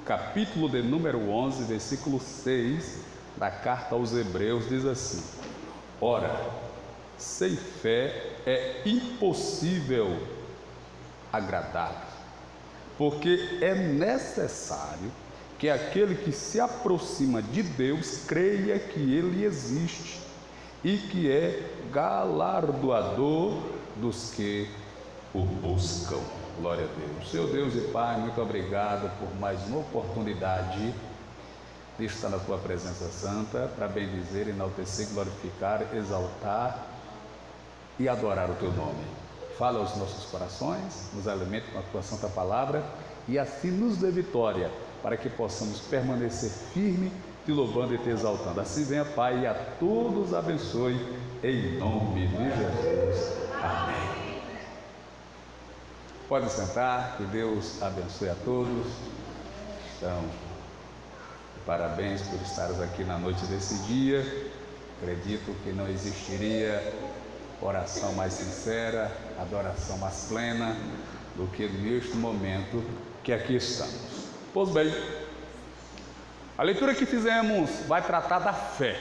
capítulo de número 11, versículo 6 da carta aos Hebreus, diz assim: ora, sem fé é impossível agradar, porque é necessário que aquele que se aproxima de Deus creia que Ele existe e que é galardoador dos que o buscam. Glória a Deus. Seu Deus e Pai, muito obrigado por mais uma oportunidade de estar na Tua presença santa, para bendizer, enaltecer, glorificar, exaltar e adorar o Teu nome. Fala aos nossos corações, nos alimente com a Tua santa palavra e assim nos dê vitória, para que possamos permanecer firme, te louvando e te exaltando. Assim venha, Pai, e a todos abençoe, em nome de Jesus. Amém. Pode sentar, que Deus abençoe a todos. Então, parabéns por estares aqui na noite desse dia. Acredito que não existiria oração mais sincera, adoração mais plena do que neste momento que aqui estamos. Pois bem, a leitura que fizemos vai tratar da fé.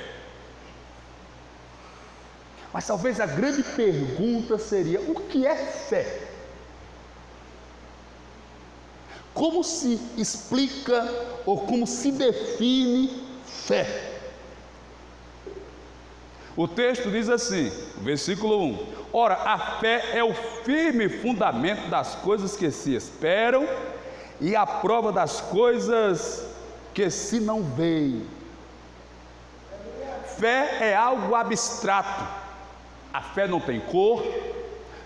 Mas talvez a grande pergunta seria: o que é fé? Como se explica ou como se define fé? O texto diz assim, versículo 1: ora, a fé é o firme fundamento das coisas que se esperam e a prova das coisas que se não veem. Fé é algo abstrato. A fé não tem cor,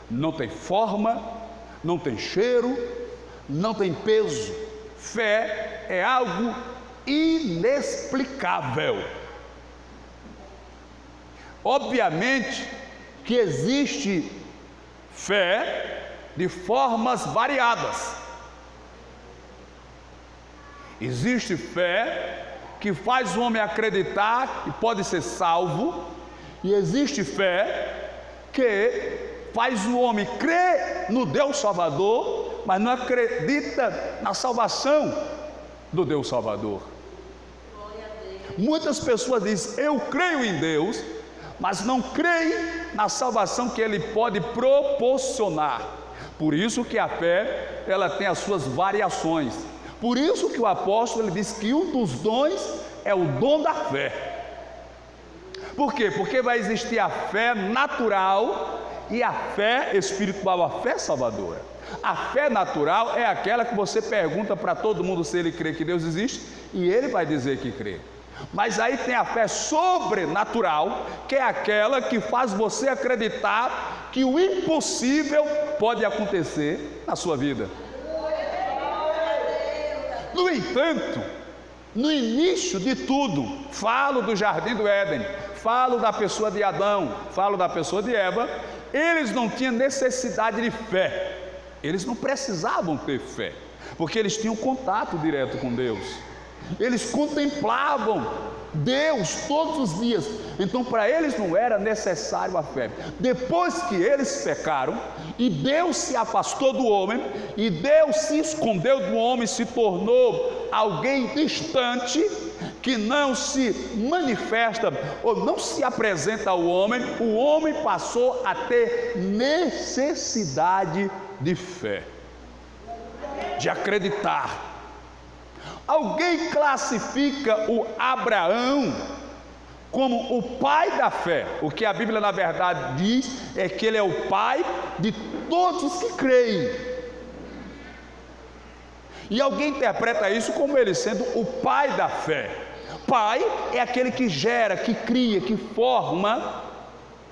não tem forma, não tem cheiro, não tem peso. Fé é algo inexplicável. Obviamente que existe fé de formas variadas. Existe fé que faz o homem acreditar e pode ser salvo, e existe fé que faz o homem crer no Deus Salvador, mas não acredita na salvação do Deus Salvador. Muitas pessoas dizem: eu creio em Deus, mas não creem na salvação que Ele pode proporcionar. Por isso que a fé, ela tem as suas variações. Por isso que o apóstolo ele diz que um dos dons é o dom da fé. Por quê? Porque vai existir a fé natural e a fé espiritual, a fé salvadora. A fé natural é aquela que você pergunta para todo mundo se ele crê que Deus existe, e ele vai dizer que crê. Mas aí tem a fé sobrenatural, que é aquela que faz você acreditar que o impossível pode acontecer na sua vida. No entanto, no início de tudo, falo do jardim do Éden, falo da pessoa de Adão, falo da pessoa de Eva, eles não tinham necessidade de fé, eles não precisavam ter fé, porque eles tinham contato direto com Deus, eles contemplavam Deus todos os dias, então para eles não era necessário a fé. Depois que eles pecaram e Deus se afastou do homem, e Deus se escondeu do homem, se tornou alguém distante, que não se manifesta ou não se apresenta ao homem, o homem passou a ter necessidade de fé, de acreditar. Alguém classifica o Abraão como o pai da fé. O que a Bíblia na verdade diz é que ele é o pai de todos os que creem. E alguém interpreta isso como ele sendo o pai da fé. Pai é aquele que gera, que cria, que forma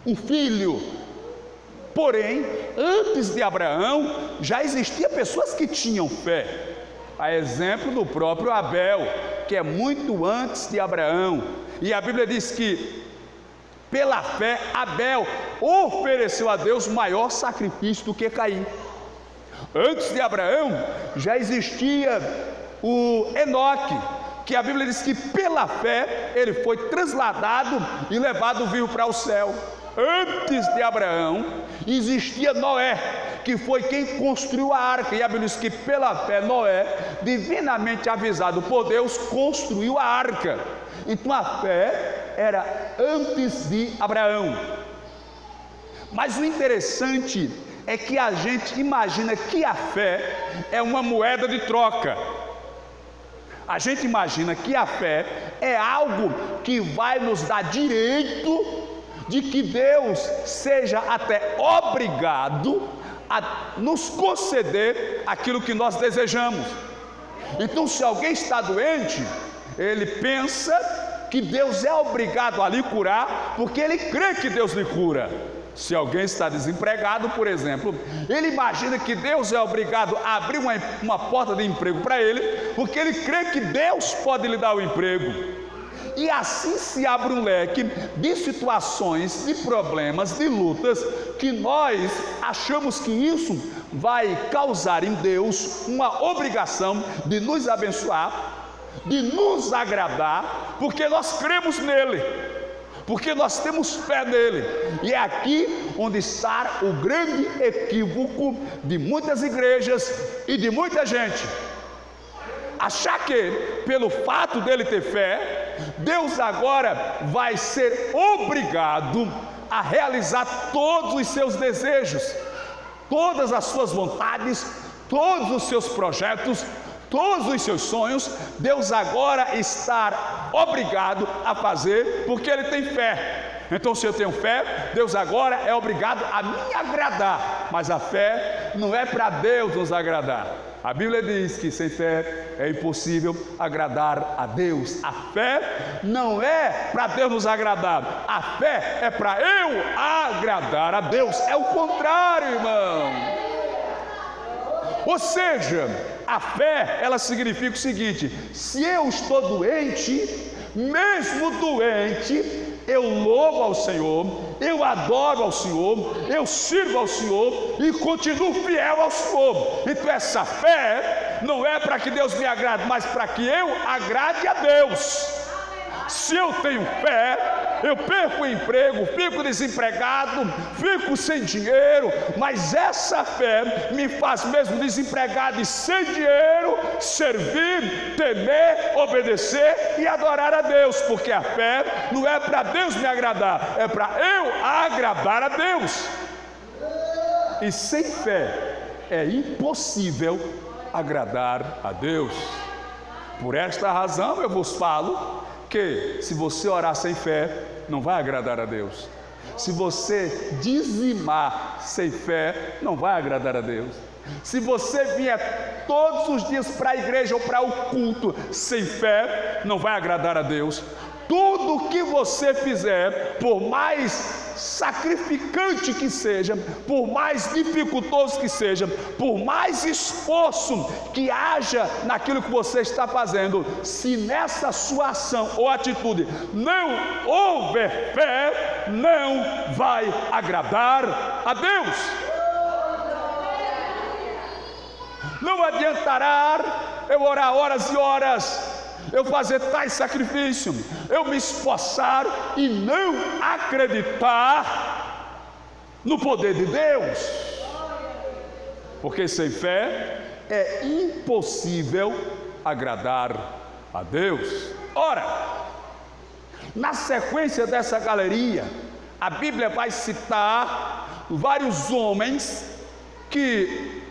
um filho. Porém, antes de Abraão, já existiam pessoas que tinham fé. A exemplo do próprio Abel, que é muito antes de Abraão. E a Bíblia diz que, pela fé, Abel ofereceu a Deus maior sacrifício do que Caim. Antes de Abraão, já existia o Enoque, que a Bíblia diz que pela fé ele foi trasladado e levado vivo para o céu. antes de Abraão, existia Noé, que foi quem construiu a arca. E a Bíblia diz que pela fé Noé, divinamente avisado por Deus, construiu a arca. Então a fé era antes de Abraão. Mas o interessante é que a gente imagina que a fé é uma moeda de troca. A gente imagina que a fé é algo que vai nos dar direito de que Deus seja até obrigado a nos conceder aquilo que nós desejamos. Então, se alguém está doente, ele pensa que Deus é obrigado a lhe curar, porque ele crê que Deus lhe cura. Se alguém está desempregado, por exemplo, ele imagina que Deus é obrigado a abrir uma porta de emprego para ele, porque ele crê que Deus pode lhe dar o emprego. E assim se abre um leque de situações, de problemas, de lutas, que nós achamos que isso vai causar em Deus uma obrigação de nos abençoar, de nos agradar, porque nós cremos nele, porque nós temos fé nele. E é aqui onde está o grande equívoco de muitas igrejas e de muita gente. Achar que, pelo fato dele ter fé, Deus agora vai ser obrigado a realizar todos os seus desejos, todas as suas vontades, todos os seus projetos, todos os seus sonhos. Deus agora está obrigado a fazer, porque ele tem fé. Então, se eu tenho fé, Deus agora é obrigado a me agradar. Mas a fé não é para Deus nos agradar. A Bíblia diz que sem fé é impossível agradar a Deus. A fé não é para Deus nos agradar. A fé é para eu agradar a Deus. É o contrário, irmão. Ou seja, a fé, ela significa o seguinte: se eu estou doente, mesmo doente, eu louvo ao Senhor, eu adoro ao Senhor, eu sirvo ao Senhor e continuo fiel ao Senhor. Então essa fé não é para que Deus me agrade, mas para que eu agrade a Deus. Se eu tenho fé, eu perco o emprego, fico desempregado, fico sem dinheiro, mas essa fé me faz, mesmo desempregado e sem dinheiro, servir, temer, obedecer e adorar a Deus, porque a fé não é para Deus me agradar, é para eu agradar a Deus. E sem fé é impossível agradar a Deus. Por esta razão eu vos falo que se você orar sem fé, não vai agradar a Deus. Se você dizimar sem fé, não vai agradar a Deus. Se você vier todos os dias para a igreja ou para o culto sem fé, não vai agradar a Deus. Tudo que você fizer, por mais sacrificante que seja, por mais dificultoso que seja, por mais esforço que haja naquilo que você está fazendo, se nessa sua ação ou atitude não houver fé, não vai agradar a Deus. Não adiantará eu orar horas e horas, eu fazer tais sacrifícios, eu me esforçar e não acreditar no poder de Deus, porque sem fé é impossível agradar a Deus. Ora, na sequência dessa galeria, a Bíblia vai citar vários homens que,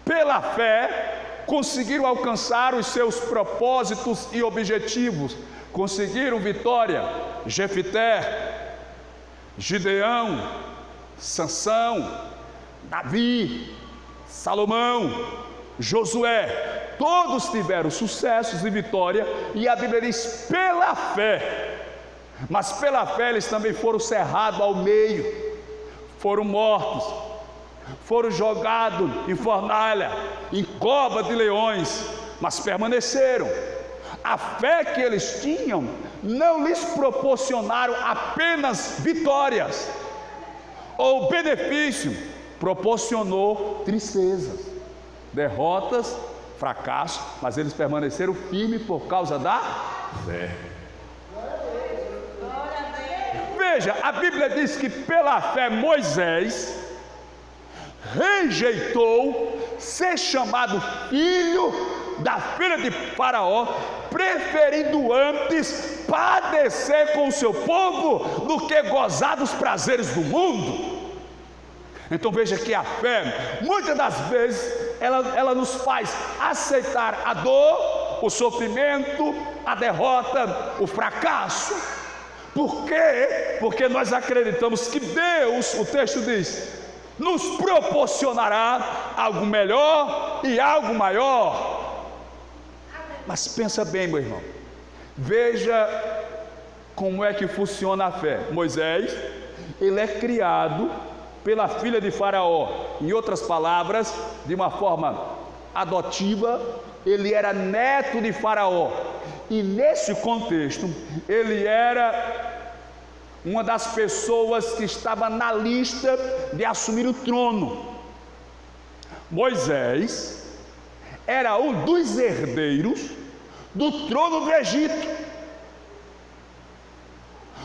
pela fé, conseguiram alcançar os seus propósitos e objetivos, conseguiram vitória. Jefité, Gideão, Sansão, Davi, Salomão, Josué, todos tiveram sucessos e vitória, e a Bíblia diz pela fé. Mas pela fé eles também foram cerrados ao meio, foram mortos, foram jogados em fornalha, em cova de leões, mas permaneceram. A fé que eles tinham não lhes proporcionaram apenas vitórias ou benefício, proporcionou tristezas, derrotas, fracassos, mas eles permaneceram firmes por causa da fé. Veja, a Bíblia diz que pela fé Moisés rejeitou ser chamado filho da filha de Faraó, preferindo antes padecer com o seu povo do que gozar dos prazeres do mundo. Então veja que a fé, muitas das vezes, ela nos faz aceitar a dor, o sofrimento, a derrota, o fracasso. Por quê? Porque nós acreditamos que Deus, o texto diz, nos proporcionará algo melhor e algo maior. Mas pensa bem, meu irmão, veja como é que funciona a fé. Moisés, ele é criado pela filha de Faraó, em outras palavras, de uma forma adotiva, ele era neto de Faraó, e nesse contexto, ele era uma das pessoas que estava na lista de assumir o trono. Moisés era um dos herdeiros do trono do Egito.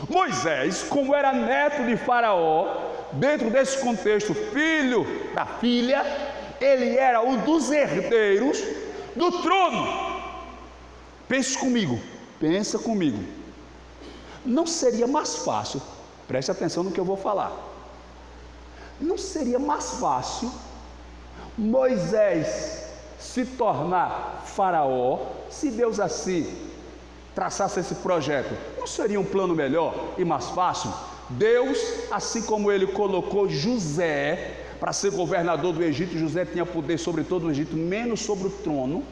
Moisés, como era neto de Faraó, dentro desse contexto, filho da filha, ele era um dos herdeiros do trono. Pense comigo, pensa comigo. Não seria mais fácil, preste atenção no que eu vou falar, não seria mais fácil Moisés se tornar Faraó, se Deus assim traçasse esse projeto? Não seria um plano melhor e mais fácil? Deus, assim como ele colocou José para ser governador do Egito, José tinha poder sobre todo o Egito, menos sobre o trono.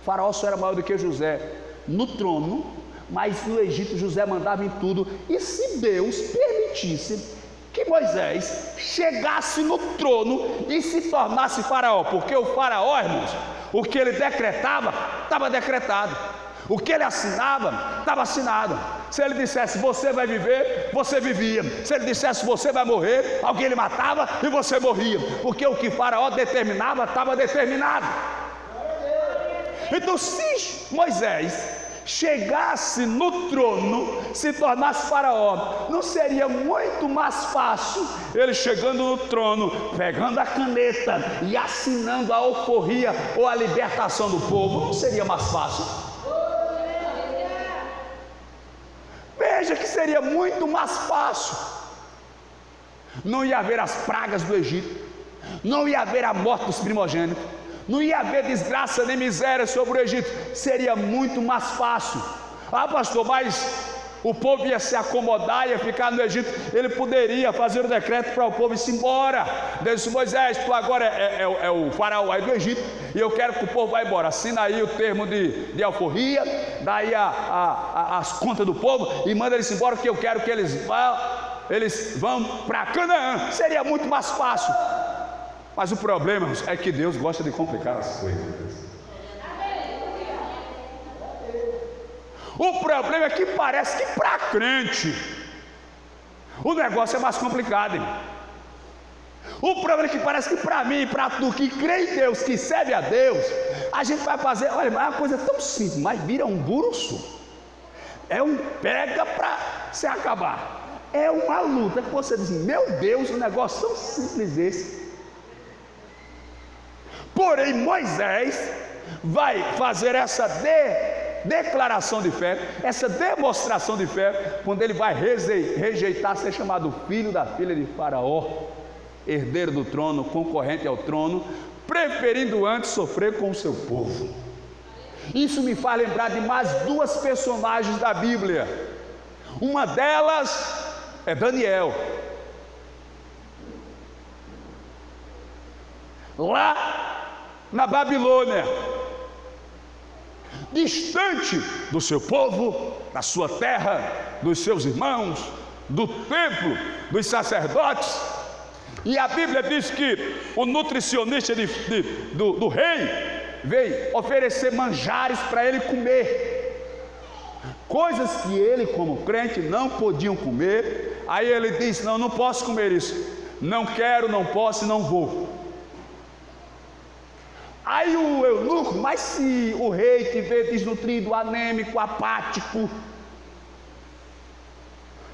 Faraó só era maior do que José no trono, mas no Egito José mandava em tudo. E se Deus permitisse que Moisés chegasse no trono e se tornasse Faraó, porque o Faraó, irmãos, o que ele decretava, estava decretado, o que ele assinava, estava assinado. Se ele dissesse você vai viver, você vivia. Se ele dissesse você vai morrer, alguém ele matava e você morria, porque o que Faraó determinava, estava determinado. Então se Moisés chegasse no trono, se tornasse Faraó, não seria muito mais fácil ele chegando no trono, pegando a caneta e assinando a alforria ou a libertação do povo? Não seria mais fácil? Veja que seria muito mais fácil. Não ia haver as pragas do Egito, não ia haver a morte dos primogênitos, não ia haver desgraça nem miséria sobre o Egito. Seria muito mais fácil. Ah, pastor, mas o povo ia se acomodar, ia ficar no Egito. Ele poderia fazer o decreto para o povo ir embora. Deus disse: Moisés, tu agora é o faraó aí do Egito, e eu quero que o povo vá embora. Assina aí o termo de alforria, daí as contas do povo, e manda eles embora, que eu quero que eles vão para Canaã. Seria muito mais fácil. Mas o problema é que Deus gosta de complicar as coisas. O problema é que parece que para crente o negócio é mais complicado, hein? O problema é que parece que para mim, para tu que crê em Deus, que serve a Deus, a gente vai fazer, olha, é uma coisa tão simples, mas vira um buruçu. É um pega para se acabar. É uma luta que você diz: meu Deus, um negócio tão simples esse. Porém Moisés vai fazer essa declaração de fé, essa demonstração de fé, quando ele vai rejeitar ser chamado filho da filha de Faraó, herdeiro do trono, concorrente ao trono, preferindo antes sofrer com o seu povo. Isso me faz lembrar de mais duas personagens da Bíblia. Uma delas é Daniel. Lá na Babilônia, distante do seu povo, da sua terra, dos seus irmãos, do templo, dos sacerdotes. E a Bíblia diz que o nutricionista do rei veio oferecer manjares para ele comer, coisas que ele, como crente, não podiam comer. Aí ele diz: não posso comer isso, não quero, não posso e não vou. Aí o eunuco: mas se o rei te vê desnutrido, anêmico, apático,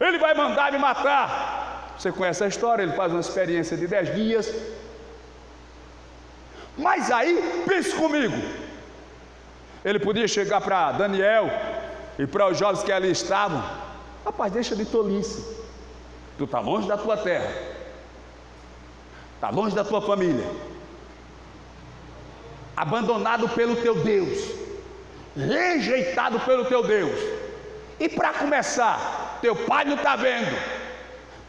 ele vai mandar me matar. Você conhece a história, ele faz uma experiência de 10 dias. Mas aí, pense comigo, ele podia chegar para Daniel e para os jovens que ali estavam: rapaz, deixa de tolice, tu está longe da tua terra, está longe da tua família, abandonado pelo teu Deus, rejeitado pelo teu Deus, e para começar, teu pai não está vendo,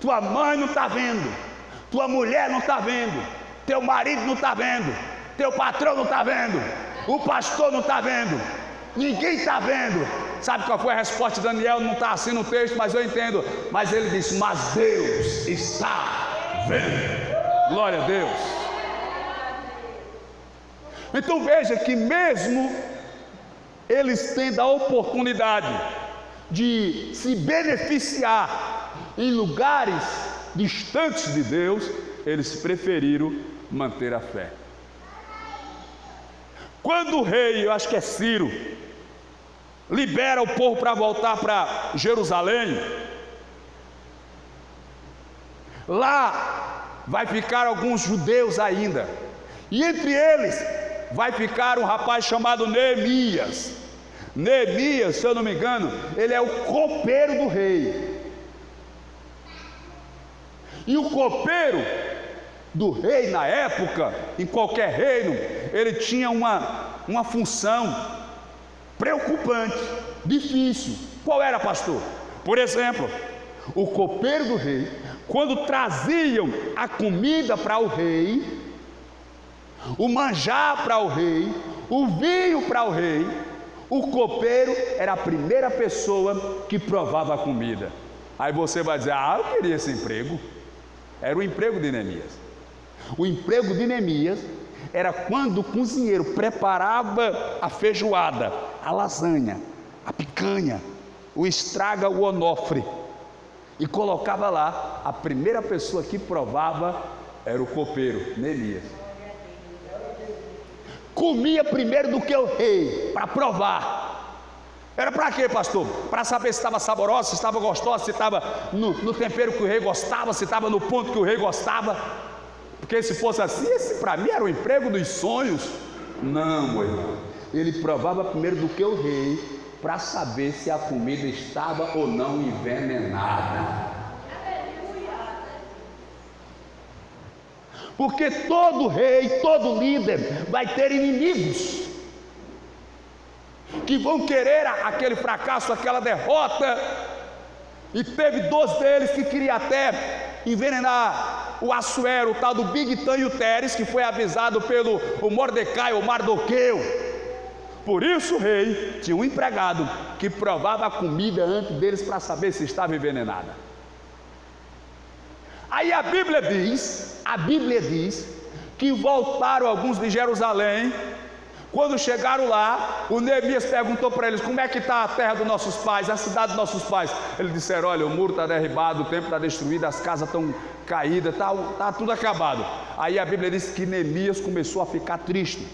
tua mãe não está vendo, tua mulher não está vendo, teu marido não está vendo, teu patrão não está vendo, o pastor não está vendo, ninguém está vendo. Sabe qual foi a resposta de Daniel? Não está assim no texto, mas eu entendo. Mas ele disse: mas Deus está vendo. Glória a Deus. Então veja que mesmo eles tendo a oportunidade de se beneficiar em lugares distantes de Deus, eles preferiram manter a fé. Quando o rei, eu acho que é Ciro, libera o povo para voltar para Jerusalém, lá vai ficar alguns judeus ainda, e entre eles vai ficar um rapaz chamado Neemias. Neemias, se eu não me engano, ele é o copeiro do rei. E o copeiro do rei na época, em qualquer reino, ele tinha uma função preocupante, difícil. Qual era, pastor? Por exemplo, o copeiro do rei, quando traziam a comida para o rei, o manjar para o rei, o vinho para o rei, o copeiro era a primeira pessoa que provava a comida. Aí você vai dizer: ah, eu queria esse emprego. Era o emprego de Neemias. O emprego de Neemias era quando o cozinheiro preparava a feijoada, a lasanha, a picanha, o estraga, o onofre, e colocava lá, a primeira pessoa que provava era o copeiro, Neemias. Comia primeiro do que o rei, para provar. Era para quê, pastor? Para saber se estava saborosa, se estava gostosa, se estava no tempero que o rei gostava, se estava no ponto que o rei gostava. Porque se fosse assim, esse para mim era o emprego dos sonhos. Não, meu irmão. Ele provava primeiro do que o rei, para saber se a comida estava ou não envenenada. Porque todo rei, todo líder vai ter inimigos que vão querer aquele fracasso, aquela derrota. E teve 2 deles que queriam até envenenar o Assuero, o tal do Bigtan e o Teres, que foi avisado pelo Mordecai, o Mardoqueu. Por isso o rei tinha um empregado que provava a comida antes deles para saber se estava envenenada. Aí a Bíblia diz que voltaram alguns de Jerusalém. Quando chegaram lá, o Neemias perguntou para eles: como é que está a terra dos nossos pais, a cidade dos nossos pais? Eles disseram: olha, o muro está derribado, o templo está destruído, as casas estão caídas, está tudo acabado. Aí a Bíblia diz que Neemias começou a ficar triste,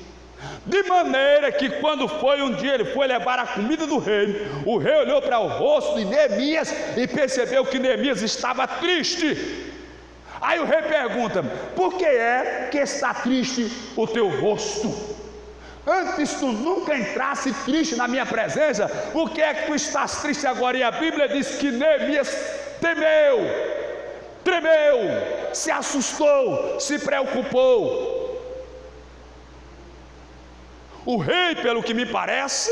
de maneira que quando foi um dia, ele foi levar a comida do rei, o rei olhou para o rosto de Neemias e percebeu que Neemias estava triste. Aí o rei pergunta: por que é que está triste o teu rosto? Antes tu nunca entrasse triste na minha presença, por que é que tu estás triste agora? E a Bíblia diz que Neemias tremeu, se assustou, se preocupou. O rei, pelo que me parece,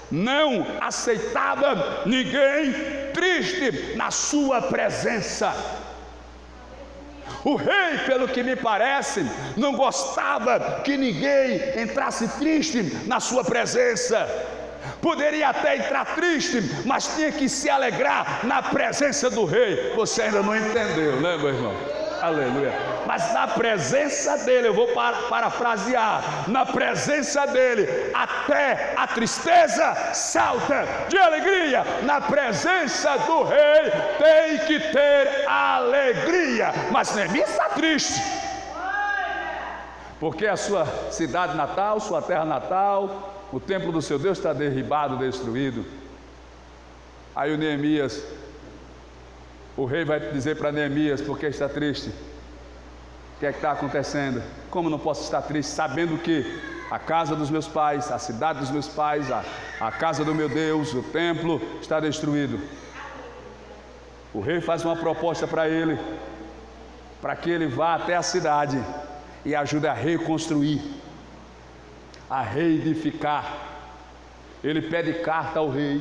não aceitava ninguém triste na sua presença. O rei, pelo que me parece, não gostava que ninguém entrasse triste na sua presença. Poderia até entrar triste, mas tinha que se alegrar na presença do rei. Você ainda não entendeu, né, meu irmão? Aleluia. Mas na presença dele, eu vou parafrasear, na presença dele até a tristeza salta de alegria. Na presença do rei tem que ter alegria. Mas Neemias está triste, porque a sua cidade natal, sua terra natal, o templo do seu Deus está derribado, destruído. Aí o Neemias O rei vai dizer para Neemias: por que está triste? O que é que está acontecendo? Como não posso estar triste, sabendo que a casa dos meus pais, a cidade dos meus pais, a casa do meu Deus, o templo está destruído. O rei faz uma proposta para ele, para que ele vá até a cidade e ajude a reconstruir, a reedificar. Ele pede carta ao rei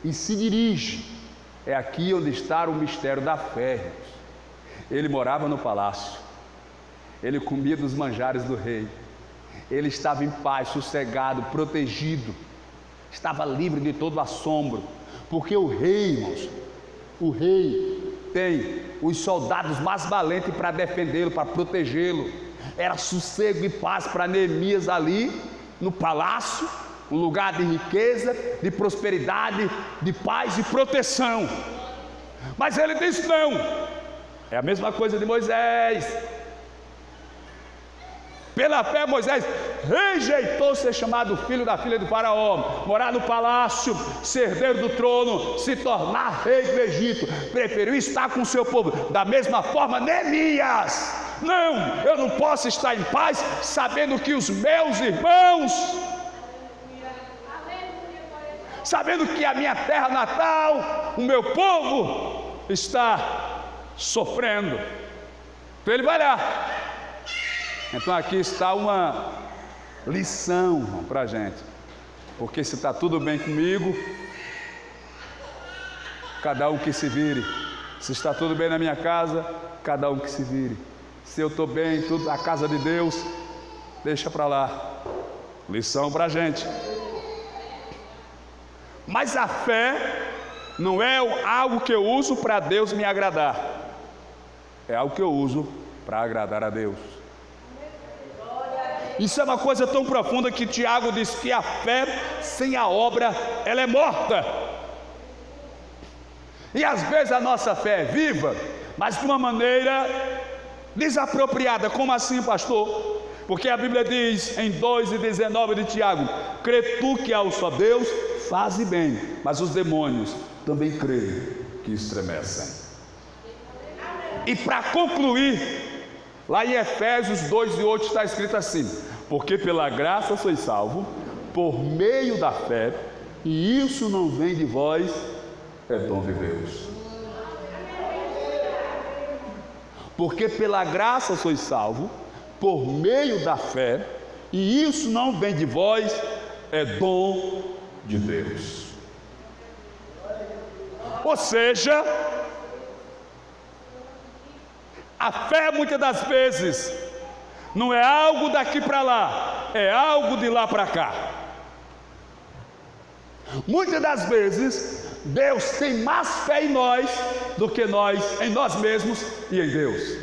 e se dirige. É aqui onde está o mistério da fé, irmãos. Ele morava no palácio, ele comia dos manjares do rei, ele estava em paz, sossegado, protegido, estava livre de todo assombro, porque o rei, irmãos, o rei tem os soldados mais valentes para defendê-lo, para protegê-lo. Era sossego e paz para Neemias ali no palácio, um lugar de riqueza, de prosperidade, de paz e proteção. Mas ele disse não. É a mesma coisa de Moisés. Pela fé, Moisés rejeitou ser chamado filho da filha do faraó, morar no palácio, ser herdeiro do trono, se tornar rei do Egito. Preferiu estar com o seu povo. Da mesma forma, Neemias: não, eu não posso estar em paz sabendo que os meus irmãos, sabendo que a minha terra natal, o meu povo está sofrendo. Então ele vai lá. Então aqui está uma lição para a gente, porque se está tudo bem comigo, cada um que se vire. Se está tudo bem na minha casa, cada um que se vire. Se eu estou bem, tudo a casa de Deus, deixa para lá. Lição para a gente. Mas a fé não é algo que eu uso para Deus me agradar, é algo que eu uso para agradar a Deus. Isso é uma coisa tão profunda que Tiago diz que a fé sem a obra, ela é morta. E às vezes a nossa fé é viva, mas de uma maneira desapropriada. Como assim, pastor? Porque a Bíblia diz em 2:19 de Tiago: crê tu que há um só Deus, faze bem, mas os demônios também creem que estremecem. E para concluir, lá em Efésios 2:8 está escrito assim: porque pela graça sois salvos, por meio da fé, e isso não vem de vós, é dom de Deus. Porque pela graça sois salvos, por meio da fé, e isso não vem de vós, é dom de Deus. Ou seja, a fé muitas das vezes não é algo daqui para lá, é algo de lá para cá. Muitas das vezes Deus tem mais fé em nós do que nós em nós mesmos e em Deus.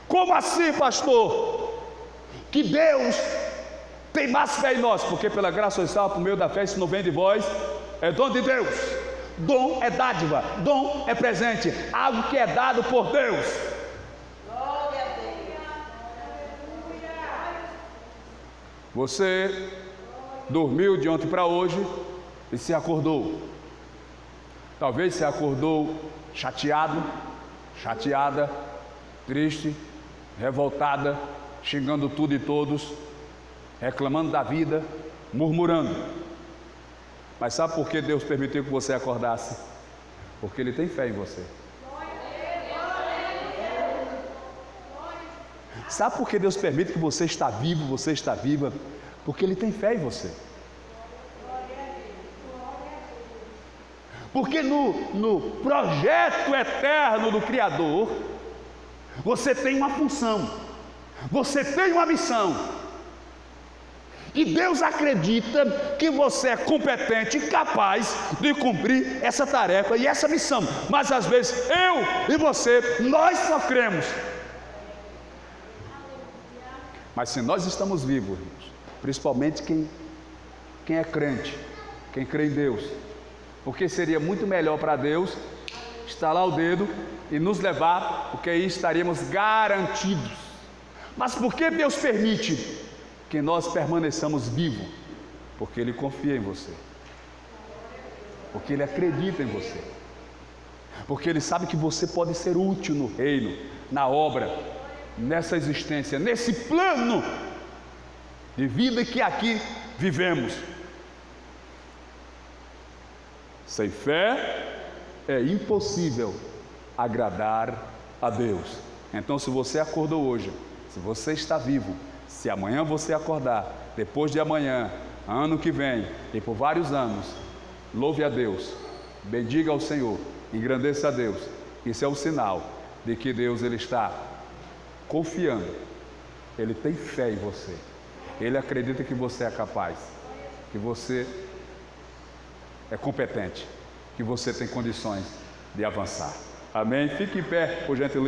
Como assim, pastor? Que Deus tem mais fé em nós? Porque pela graça sois salvos por meio da fé, isso não vem de vós, é dom de Deus. Dom é dádiva, dom é presente, algo que é dado por Deus. Você dormiu de ontem para hoje e se acordou. Talvez se acordou chateado, chateada, triste, revoltada, xingando tudo e todos, reclamando da vida, murmurando. Mas sabe por que Deus permitiu que você acordasse? Porque Ele tem fé em você. Sabe por que Deus permite que você está vivo, você está viva? Porque Ele tem fé em você. Porque no projeto eterno do Criador, você tem uma função, você tem uma missão. E Deus acredita que você é competente e capaz de cumprir essa tarefa e essa missão. Mas às vezes eu e você, nós só cremos. Mas se nós estamos vivos, irmãos, principalmente quem é crente, quem crê em Deus, porque seria muito melhor para Deus estalar o dedo e nos levar, porque aí estaríamos garantidos. Mas por que Deus permite que nós permaneçamos vivos? Porque Ele confia em você. Porque Ele acredita em você. Porque Ele sabe que você pode ser útil no reino, na obra, nessa existência, nesse plano de vida que aqui vivemos. Sem fé é impossível agradar a Deus. Então, se você acordou hoje, se você está vivo, se amanhã você acordar, depois de amanhã, ano que vem e por vários anos, louve a Deus, bendiga ao Senhor, engrandeça a Deus. Isso é um sinal de que Deus Ele está confiando, Ele tem fé em você, Ele acredita que você é capaz, que você é competente, que você tem condições de avançar. Amém? Fique em pé, por gentileza.